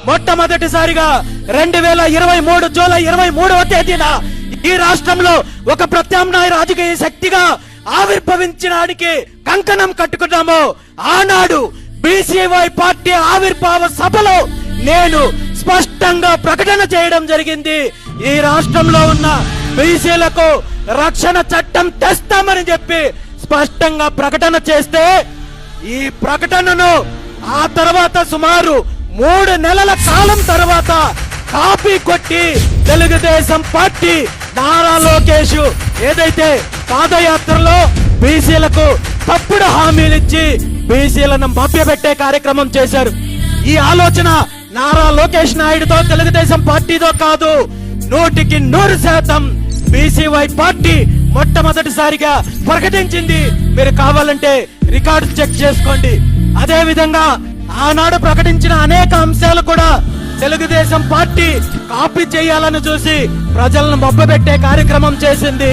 మొట్టమొదటిసారిగా 2023 జూలై 23వ తేదీన ఈ రాష్ట్రంలో ఒక ప్రత్యామ్నాయ రాజకీయ శక్తిగా ఆవిర్భవించడానికి కంకణం కట్టుకున్నాము. ఆనాడు బీసీవై పార్టీ ఆవిర్భావ సభలో నేను స్పష్టంగా ప్రకటన చేయడం జరిగింది. ఈ రాష్ట్రంలో ఉన్న బీసీలకు రక్షణ చట్టం తెస్తామని చెప్పి స్పష్టంగా ప్రకటన చేస్తే, ఈ ప్రకటనను ఆ తర్వాత సుమారు 3 నెలల కాలం తర్వాత కాపీ కొట్టి తెలుగుదేశం పార్టీ నారా లోకేష్ ఏదైతే పాదయాత్రలో బీసీలకు తప్పుడు హామీలిచ్చి బీసీలను మభ్యపెట్టే కార్యక్రమం చేశారు. ఈ ఆలోచన నారా లోకేష్ నాయుడుతో తెలుగుదేశం పార్టీతో కాదు, 100% బీసీవై పార్టీ మొట్టమొదటిసారిగా ప్రకటించింది. మీరు కావాలంటే రికార్డు చెక్ చేసుకోండి. అదే విధంగా ఆనాడు ప్రకటించిన అనేక అంశాలు కూడా తెలుగుదేశం పార్టీ కాపీ చేయాలని చూసి ప్రజలను మభ్యపెట్టే కార్యక్రమం చేసింది.